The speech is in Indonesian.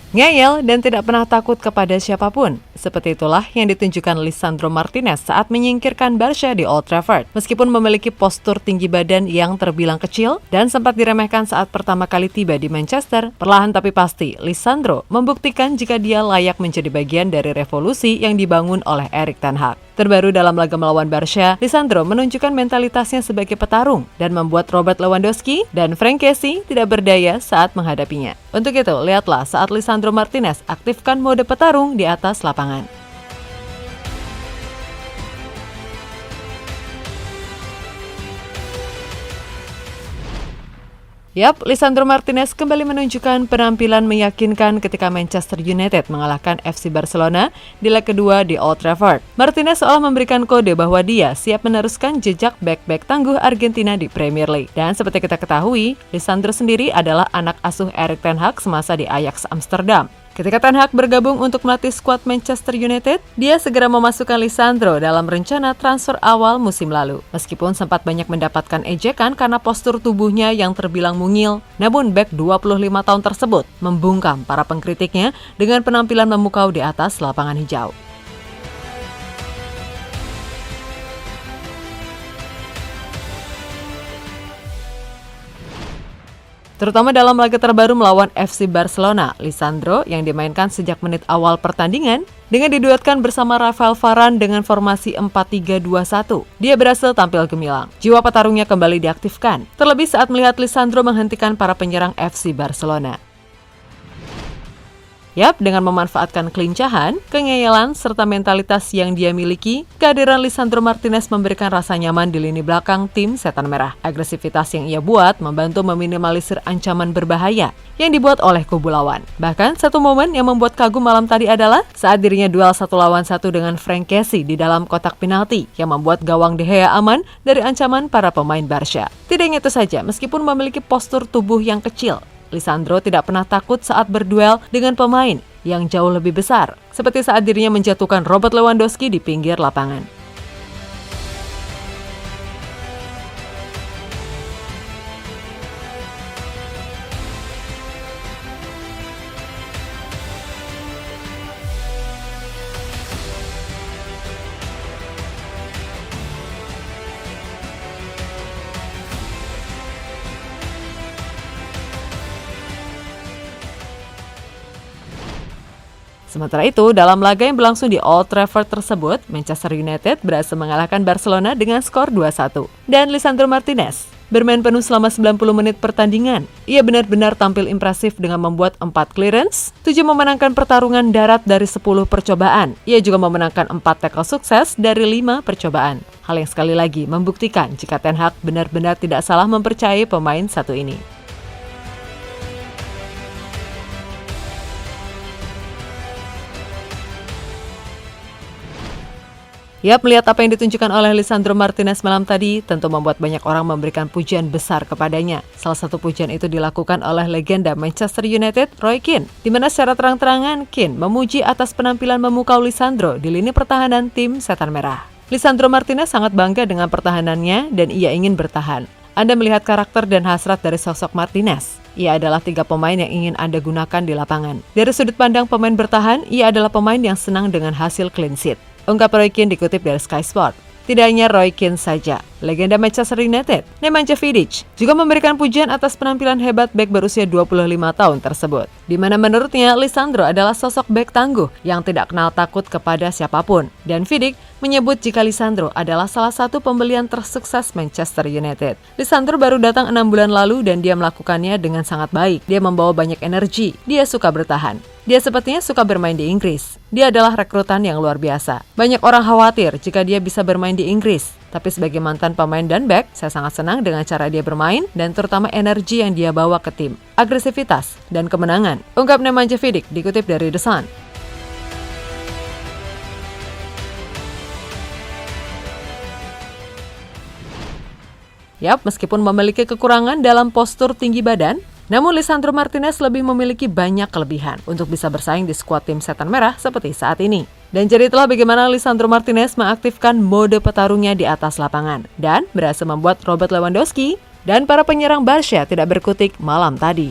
Ngeyel dan tidak pernah takut kepada siapapun. Seperti itulah yang ditunjukkan Lisandro Martinez saat menyingkirkan Barca di Old Trafford. Meskipun memiliki postur tinggi badan yang terbilang kecil dan sempat diremehkan saat pertama kali tiba di Manchester, perlahan tapi pasti Lisandro membuktikan jika dia layak menjadi bagian dari revolusi yang dibangun oleh Erik ten Hag. Terbaru dalam laga melawan Barca, Lisandro menunjukkan mentalitasnya sebagai petarung dan membuat Robert Lewandowski dan Frank Kessie tidak berdaya saat menghadapinya. Untuk itu, lihatlah saat Lisandro Martinez aktifkan mode petarung di atas lapangan. Lisandro Martinez kembali menunjukkan penampilan meyakinkan ketika Manchester United mengalahkan FC Barcelona di leg kedua di Old Trafford. Martinez seolah memberikan kode bahwa dia siap meneruskan jejak bek-bek tangguh Argentina di Premier League. Dan seperti kita ketahui, Lisandro sendiri adalah anak asuh Erik ten Hag semasa di Ajax Amsterdam. Ketika Ten Hag bergabung untuk melatih skuad Manchester United, dia segera memasukkan Lisandro dalam rencana transfer awal musim lalu. Meskipun sempat banyak mendapatkan ejekan karena postur tubuhnya yang terbilang mungil, namun bek 25 tahun tersebut membungkam para pengkritiknya dengan penampilan memukau di atas lapangan hijau. Terutama dalam laga terbaru melawan FC Barcelona, Lisandro yang dimainkan sejak menit awal pertandingan dengan diduetkan bersama Rafael Varane dengan formasi 4-3-2-1. Dia berhasil tampil gemilang. Jiwa petarungnya kembali diaktifkan, terlebih saat melihat Lisandro menghentikan para penyerang FC Barcelona. Dengan memanfaatkan kelincahan, kengeyelan, serta mentalitas yang dia miliki, kehadiran Lisandro Martinez memberikan rasa nyaman di lini belakang tim Setan Merah. Agresivitas yang ia buat membantu meminimalisir ancaman berbahaya yang dibuat oleh kubu lawan. Bahkan, satu momen yang membuat kagum malam tadi adalah saat dirinya duel 1-1 dengan Frank Kessie di dalam kotak penalti yang membuat gawang De Gea aman dari ancaman para pemain Barca. Tidak hanya itu saja, meskipun memiliki postur tubuh yang kecil, Lisandro tidak pernah takut saat berduel dengan pemain yang jauh lebih besar, seperti saat dirinya menjatuhkan Robert Lewandowski di pinggir lapangan. Sementara itu, dalam laga yang berlangsung di Old Trafford tersebut, Manchester United berhasil mengalahkan Barcelona dengan skor 2-1. Dan Lisandro Martinez bermain penuh selama 90 menit pertandingan. Ia benar-benar tampil impresif dengan membuat 4 clearance, 7 memenangkan pertarungan darat dari 10 percobaan. Ia juga memenangkan 4 tackle sukses dari 5 percobaan. Hal yang sekali lagi membuktikan jika Ten Hag benar-benar tidak salah mempercayai pemain satu ini. Melihat apa yang ditunjukkan oleh Lisandro Martinez malam tadi, tentu membuat banyak orang memberikan pujian besar kepadanya. Salah satu pujian itu dilakukan oleh legenda Manchester United, Roy Keane, di mana secara terang-terangan Keane memuji atas penampilan memukau Lisandro di lini pertahanan tim Setan Merah. Lisandro Martinez sangat bangga dengan pertahanannya dan ia ingin bertahan. Anda melihat karakter dan hasrat dari sosok Martinez. Ia adalah 3 pemain yang ingin Anda gunakan di lapangan. Dari sudut pandang pemain bertahan, ia adalah pemain yang senang dengan hasil clean sheet, ungkap Roy Keane dikutip dari Sky Sport. Tidak hanya Roy Keane saja, legenda Manchester United, Nemanja Vidic, juga memberikan pujian atas penampilan hebat bek berusia 25 tahun tersebut. Di mana menurutnya Lisandro adalah sosok bek tangguh yang tidak kenal takut kepada siapapun. Dan Vidic menyebut jika Lisandro adalah salah satu pembelian tersukses Manchester United. Lisandro baru datang 6 bulan lalu dan dia melakukannya dengan sangat baik. Dia membawa banyak energi, dia suka bertahan. Dia sepertinya suka bermain di Inggris. Dia adalah rekrutan yang luar biasa. Banyak orang khawatir jika dia bisa bermain di Inggris. Tapi sebagai mantan pemain dan bek, saya sangat senang dengan cara dia bermain dan terutama energi yang dia bawa ke tim, agresivitas, dan kemenangan, ungkap Nemanja Vidic dikutip dari The Sun. Meskipun memiliki kekurangan dalam postur tinggi badan, namun Lisandro Martinez lebih memiliki banyak kelebihan untuk bisa bersaing di skuad tim Setan Merah seperti saat ini. Dan jadi itulah bagaimana Lisandro Martinez mengaktifkan mode petarungnya di atas lapangan dan berhasil membuat Robert Lewandowski dan para penyerang Barca tidak berkutik malam tadi.